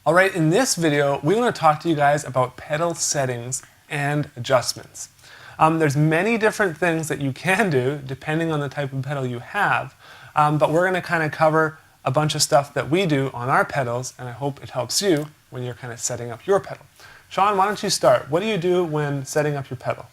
All right, in this video, we want to talk to you guys about pedal settings and adjustments. There's many different things that you can do depending on the type of pedal you have, but we're going to kind of cover a bunch of stuff that we do on our pedals, and I hope it helps you when you're kind of setting up your pedal. Sean, why don't you start? What do you do when setting up your pedal?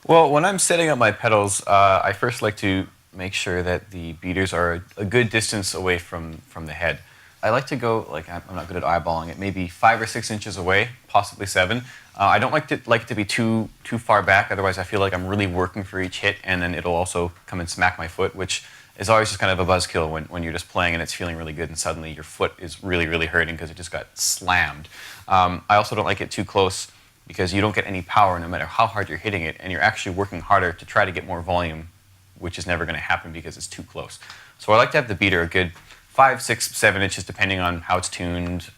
Well, when I'm setting up my pedals, I first like to make sure that the beaters are a good distance away from the head. I like to go, like, I'm not good at eyeballing it, maybe 5 or 6 inches away, possibly 7. I don't like it to be too far back, otherwise I feel like I'm really working for each hit, and then it'll also come and smack my foot, which is always just kind of a buzzkill when you're just playing and it's feeling really good and suddenly your foot is really, really hurting because it just got slammed. I also don't like it too close because you don't get any power no matter how hard you're hitting it, and you're actually working harder to try to get more volume, which is never going to happen because it's too close. So I like to have the beater a good 5, 6, 7 inches, depending on how it's tuned,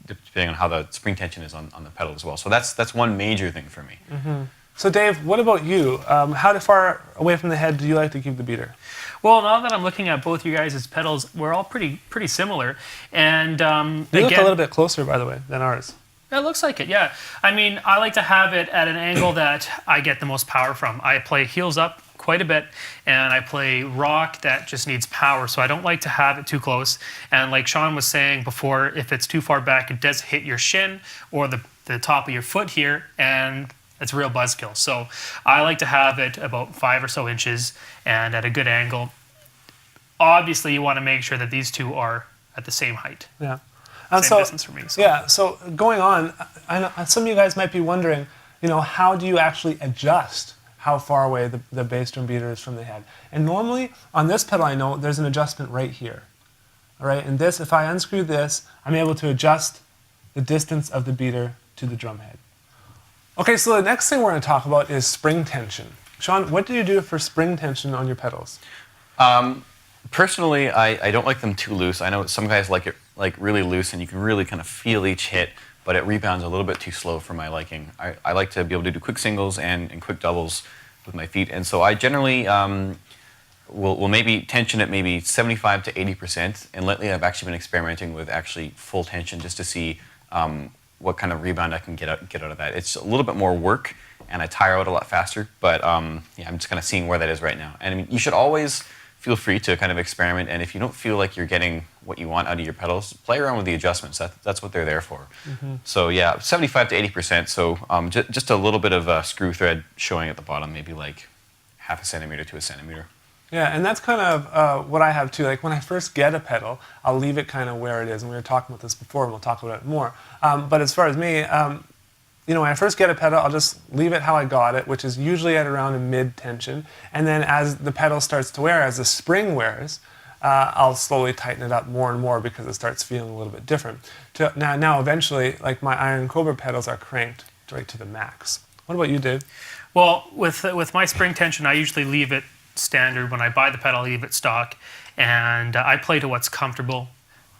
depending on how the spring tension is on the pedal as well. So that's one major thing for me. Mm-hmm. So Dave, what about you? How far away from the head do you like to keep the beater? Well, now that I'm looking at both you guys' pedals, we're all pretty similar. And you look a little bit closer, by the way, than ours. It looks like it, yeah. I mean, I like to have it at an angle that I get the most power from. I play heels up quite a bit, and I play rock that just needs power, so I don't like to have it too close. And like Sean was saying before, if it's too far back, it does hit your shin or the top of your foot here, and it's a real buzzkill. So I like to have it about 5 or so inches and at a good angle. Obviously, you want to make sure that these two are at the same height. Yeah. Same distance for me. So. Yeah, so going on, I know some of you guys might be wondering, how do you actually adjust how far away the bass drum beater is from the head? And normally, on this pedal, I know there's an adjustment right here. All right, and this, if I unscrew this, I'm able to adjust the distance of the beater to the drum head. Okay, so the next thing we're going to talk about is spring tension. Sean, what do you do for spring tension on your pedals? Personally, I don't like them too loose. I know some guys like it really loose, and you can really kind of feel each hit, but it rebounds a little bit too slow for my liking. I like to be able to do quick singles and quick doubles with my feet, and so I generally will maybe tension at maybe 75 to 80%, and lately I've actually been experimenting with actually full tension just to see what kind of rebound I can get out of that. It's a little bit more work, and I tire out a lot faster, but yeah, I'm just kind of seeing where that is right now. And I mean, you should always feel free to kind of experiment, and if you don't feel like you're getting what you want out of your pedals, play around with the adjustments. That's what they're there for. Mm-hmm. So yeah, 75 to 80%, so just a little bit of screw thread showing at the bottom, maybe like 0.5 centimeter to 1 centimeter. Yeah, and that's kind of what I have too. Like when I first get a pedal, I'll leave it kind of where it is, and we were talking about this before, and we'll talk about it more. But as far as me, when I first get a pedal, I'll just leave it how I got it, which is usually at around a mid-tension. And then as the pedal starts to wear, as the spring wears, I'll slowly tighten it up more and more because it starts feeling a little bit different. Now eventually, like my Iron Cobra pedals are cranked right to the max. What about you, Dave? Well, with my spring tension, I usually leave it standard. When I buy the pedal, I leave it stock, and I play to what's comfortable.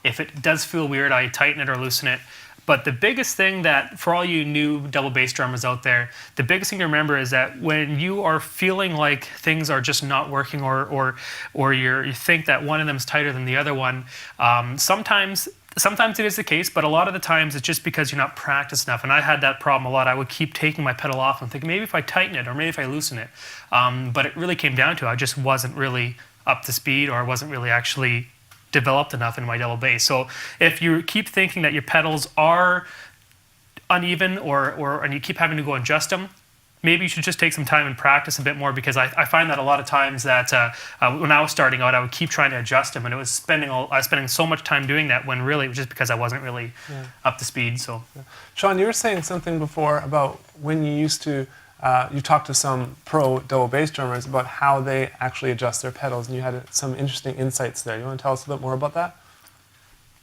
If it does feel weird, I tighten it or loosen it. But the biggest thing that, for all you new double bass drummers out there, the biggest thing to remember is that when you are feeling like things are just not working, or you think that one of them is tighter than the other one, sometimes it is the case, but a lot of the times it's just because you're not practiced enough. And I had that problem a lot. I would keep taking my pedal off and thinking, maybe if I tighten it or maybe if I loosen it. But it really came down to I just wasn't really up to speed, or I wasn't really actually developed enough in my double bass. So if you keep thinking that your pedals are uneven and you keep having to go and adjust them, maybe you should just take some time and practice a bit more, because I find that a lot of times that when I was starting out, I would keep trying to adjust them, and I was spending so much time doing that when really it was just because I wasn't really up to speed. So, Sean, you were saying something before about when you used to you talked to some pro double bass drummers about how they actually adjust their pedals, and you had some interesting insights there. You want to tell us a bit more about that?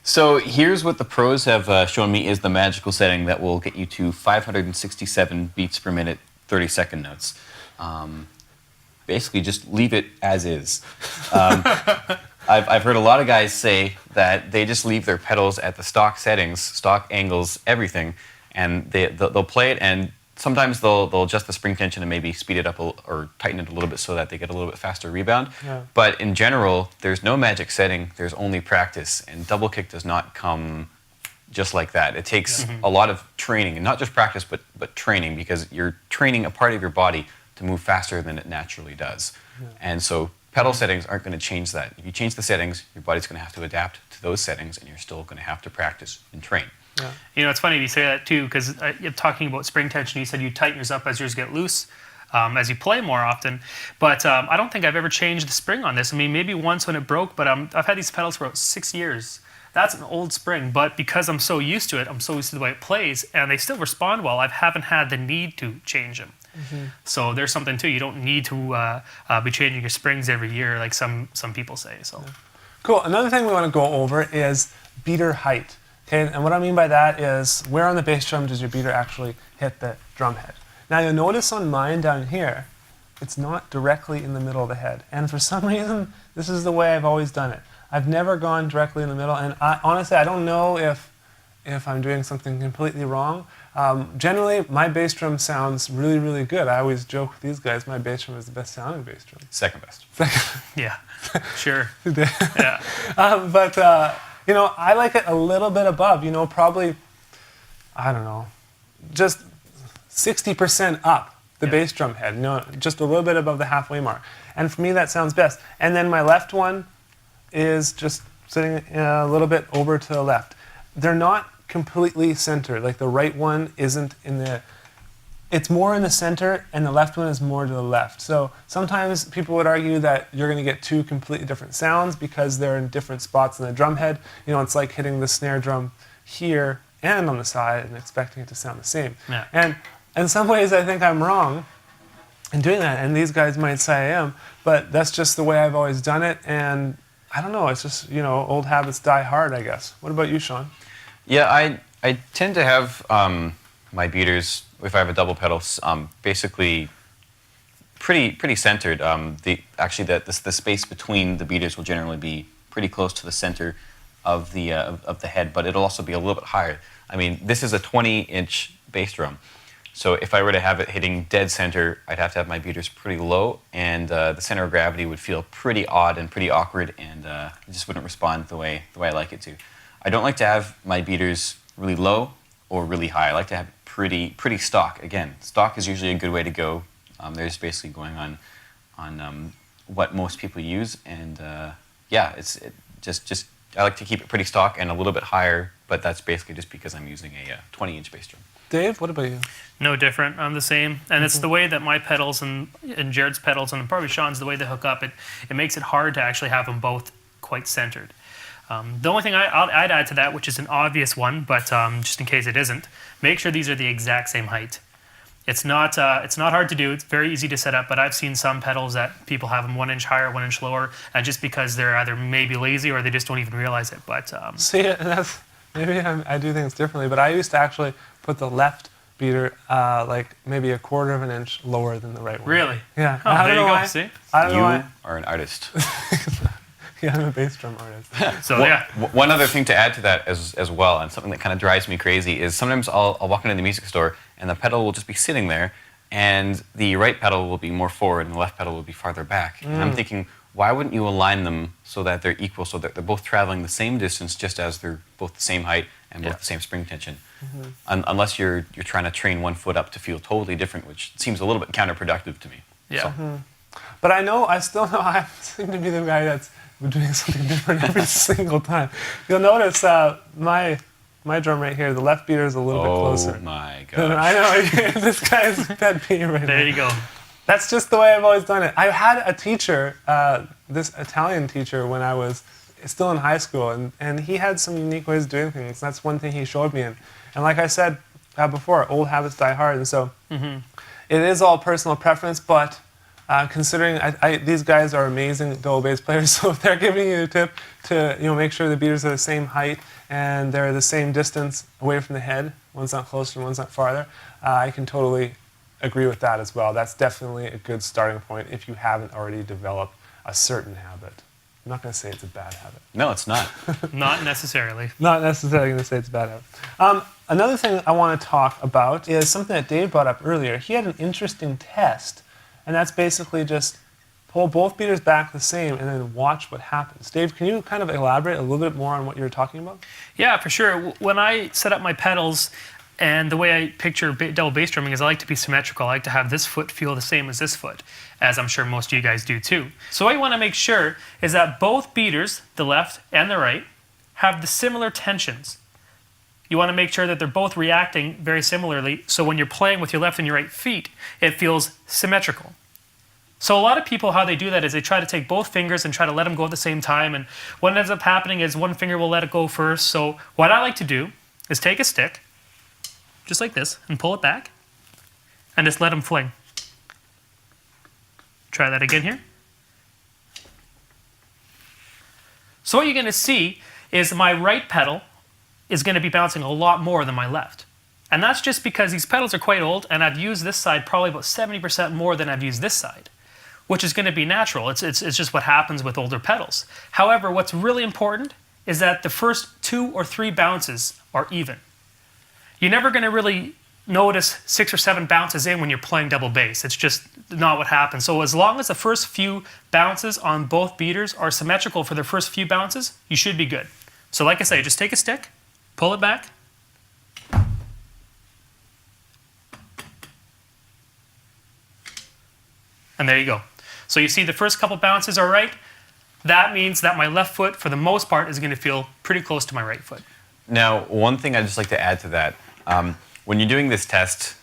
So here's what the pros have shown me is the magical setting that will get you to 567 beats per minute, 30-second notes. Basically, just leave it as is. I've heard a lot of guys say that they just leave their pedals at the stock settings, stock angles, everything, and they'll play it, and sometimes they'll adjust the spring tension and maybe speed it up or tighten it a little bit so that they get a little bit faster rebound. Yeah. But in general, there's no magic setting. There's only practice, and double kick does not come just like that. It takes a lot of training, and not just practice, but training, because you're training a part of your body to move faster than it naturally does. And so pedal settings aren't going to change that. If you change the settings, your body's going to have to adapt to those settings, and you're still going to have to practice and train. Yeah. You know, it's funny you say that too, because you're talking about spring tension. You said you tighten yours up as yours get loose, as you play more often. But I don't think I've ever changed the spring on this. I mean, maybe once when it broke, but I've had these pedals for about 6 years. That's an old spring, but because I'm so used to it, I'm so used to the way it plays, and they still respond well, I haven't had the need to change them. So there's something too. You don't need to be changing your springs every year like some people say. So Cool. Another thing we want to go over is beater height. Okay, and what I mean by that is where on the bass drum does your beater actually hit the drum head? Now you'll notice on mine down here, it's not directly in the middle of the head. And for some reason, this is the way I've always done it. I've never gone directly in the middle, and honestly, I don't know if I'm doing something completely wrong. Generally, my bass drum sounds really, really good. I always joke with these guys, my bass drum is the best sounding bass drum. Second best. yeah, sure. Yeah. But you know, I like it a little bit above, you know, probably, I don't know, just 60% up the bass drum head, you know, just a little bit above the halfway mark. And for me, that sounds best. And then my left one is just sitting a little bit over to the left. They're not completely centered, like the right one isn't in the, it's more in the center and the left one is more to the left. So sometimes people would argue that you're going to get two completely different sounds because they're in different spots in the drum head. You know, it's like hitting the snare drum here and on the side and expecting it to sound the same. Yeah. And in some ways I think I'm wrong in doing that, and these guys might say I am, but that's just the way I've always done it, and I don't know, it's just, you know, old habits die hard, I guess. What about you, Sean? Yeah, I tend to have my beaters, if I have a double pedal, basically pretty centered. Actually, the space between the beaters will generally be pretty close to the center of the head, but it'll also be a little bit higher. I mean, this is a 20-inch bass drum, so if I were to have it hitting dead center, I'd have to have my beaters pretty low, and the center of gravity would feel pretty odd and pretty awkward, and it just wouldn't respond the way I like it to. I don't like to have my beaters really low or really high. I like to have pretty stock. Again, stock is usually a good way to go. There's basically going on what most people use, and yeah, I like to keep it pretty stock and a little bit higher, but that's basically just because I'm using a 20-inch bass drum. Dave, what about you? No different. I'm the same. And it's the way that my pedals and Jared's pedals and probably Sean's, the way they hook up, it makes it hard to actually have them both quite centered. The only thing I'd add to that, which is an obvious one, but just in case it isn't, make sure these are the exact same height. It's not hard to do. It's very easy to set up, but I've seen some pedals that people have them 1 inch higher, 1 inch lower, and just because they're either maybe lazy or they just don't even realize it. But see, that's, maybe I do things differently, but I used to actually put the left beater like maybe 1/4 of an inch lower than the right one. Really? Yeah. Oh, I there don't you know go. why. See? I don't know You why. are an artist. Yeah, I'm a bass drum artist. So yeah. One other thing to add to that as well, and something that kind of drives me crazy, is sometimes I'll walk into the music store and the pedal will just be sitting there, and the right pedal will be more forward and the left pedal will be farther back. And I'm thinking, why wouldn't you align them so that they're equal, so that they're both traveling the same distance, just as they're both the same height and both the same spring tension? Unless you're trying to train one foot up to feel totally different, which seems a little bit counterproductive to me. Yeah. So, but I still know I seem to be the guy that's doing something different every single time. You'll notice my drum right here, the left beater is a little bit closer. Oh my I gosh. know, this guy's pet peeve right now. There you go. That's just the way I've always done it. I had a teacher, this Italian teacher, when I was still in high school, and he had some unique ways of doing things. That's one thing he showed me. And like I said before, old habits die hard. And so it is all personal preference, but considering these guys are amazing double bass players, so if they're giving you a tip to make sure the beaters are the same height and they're the same distance away from the head, one's not closer and one's not farther, I can totally agree with that as well. That's definitely a good starting point if you haven't already developed a certain habit. I'm not going to say it's a bad habit. No, it's not. Not necessarily. Not necessarily going to say it's a bad habit. Another thing I want to talk about is something that Dave brought up earlier. He had an interesting test, and that's basically just pull both beaters back the same, and then watch what happens. Dave, can you kind of elaborate a little bit more on what you're talking about? Yeah, for sure. When I set up my pedals, and the way I picture double bass drumming is I like to be symmetrical. I like to have this foot feel the same as this foot, as I'm sure most of you guys do too. So what you want to make sure is that both beaters, the left and the right, have the similar tensions. You want to make sure that they're both reacting very similarly, so when you're playing with your left and your right feet, it feels symmetrical. So a lot of people, how they do that is they try to take both fingers and try to let them go at the same time, and what ends up happening is one finger will let it go first. So what I like to do is take a stick, just like this, and pull it back, and just let them fling. Try that again here. So what you're going to see is my right pedal is going to be bouncing a lot more than my left. And that's just because these pedals are quite old, and I've used this side probably about 70% more than I've used this side, which is going to be natural. It's just what happens with older pedals. However, what's really important is that the first 2 or 3 bounces are even. You're never going to really notice 6 or 7 bounces in when you're playing double bass. It's just not what happens. So as long as the first few bounces on both beaters are symmetrical for the first few bounces, you should be good. So like I say, just take a stick, pull it back, and there you go. So you see the first couple bounces are right. That means that my left foot, for the most part, is going to feel pretty close to my right foot. Now, one thing I'd just like to add to that, when you're doing this test,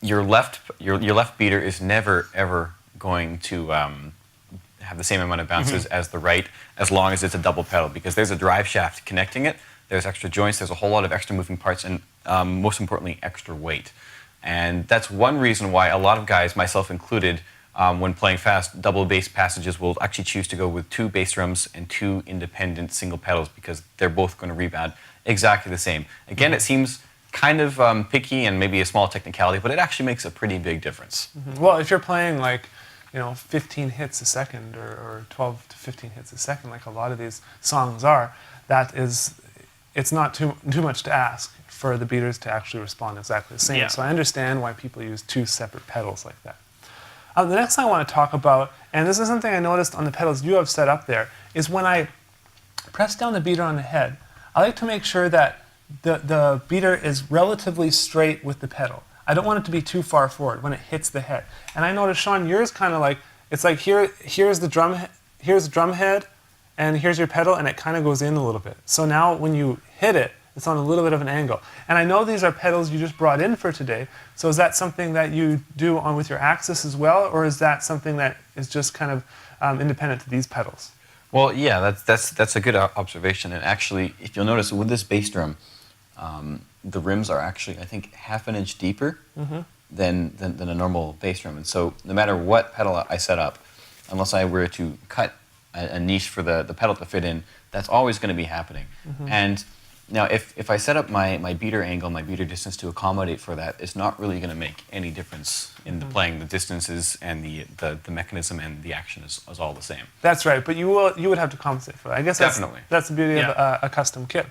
your left beater is never, ever going to have the same amount of bounces as the right, as long as it's a double pedal, because there's a drive shaft connecting it, there's extra joints, there's a whole lot of extra moving parts, and most importantly, extra weight. And that's one reason why a lot of guys, myself included, when playing fast, double bass passages will actually choose to go with 2 bass drums and 2 independent single pedals, because they're both going to rebound exactly the same. Again, it seems kind of picky and maybe a small technicality, but it actually makes a pretty big difference. Well, if you're playing like, 15 hits a second or 12 to 15 hits a second, like a lot of these songs are, it's not too much to ask for the beaters to actually respond exactly the same. Yeah. So I understand why people use 2 separate pedals like that. The next thing I want to talk about, and this is something I noticed on the pedals you have set up there, is when I press down the beater on the head, I like to make sure that the beater is relatively straight with the pedal. I don't want it to be too far forward when it hits the head. And I noticed, Sean, yours kind of like, it's like here's the drum head, and here's your pedal, and it kind of goes in a little bit. So now when you hit it, it's on a little bit of an angle. And I know these are pedals you just brought in for today, so is that something that you do on with your Axis as well, or is that something that is just kind of independent to these pedals? Well, yeah, that's a good observation. And actually, if you'll notice, with this bass drum, the rims are actually, I think, half an inch deeper than a normal bass drum. And so no matter what pedal I set up, unless I were to cut a niche for the pedal to fit in, that's always going to be happening. And now, if I set up my beater angle, my beater distance to accommodate for that, it's not really going to make any difference in the playing. The distances and the mechanism and the action is all the same. That's right, but you would have to compensate for that. I guess Definitely. That's the beauty of a custom kit.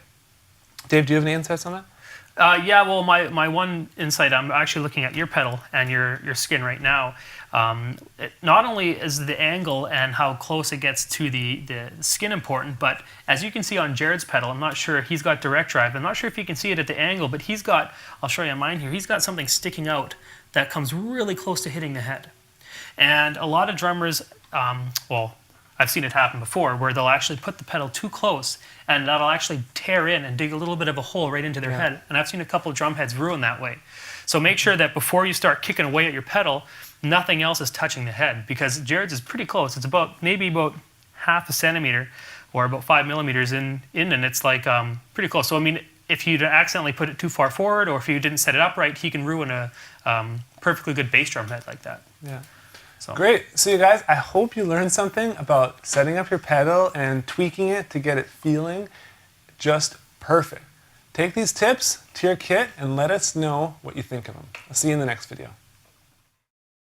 Dave, do you have any insights on that? Yeah, well, my one insight, I'm actually looking at your pedal and your skin right now. Not only is the angle and how close it gets to the skin important, but as you can see on Jared's pedal, I'm not sure, he's got direct drive. I'm not sure if you can see it at the angle, but he's got, I'll show you on mine here, he's got something sticking out that comes really close to hitting the head. And a lot of drummers, well, I've seen it happen before, where they'll actually put the pedal too close, and that'll actually tear in and dig a little bit of a hole right into their head. And I've seen a couple of drum heads ruin that way. So make sure that before you start kicking away at your pedal, nothing else is touching the head, because Jared's is pretty close. It's maybe about half a centimeter or about 5 millimeters in, and it's like pretty close. So I mean, if you'd accidentally put it too far forward, or if you didn't set it up right, he can ruin a perfectly good bass drum head like that. Yeah. So. Great. So you guys, I hope you learned something about setting up your pedal and tweaking it to get it feeling just perfect. Take these tips to your kit and let us know what you think of them. I'll see you in the next video.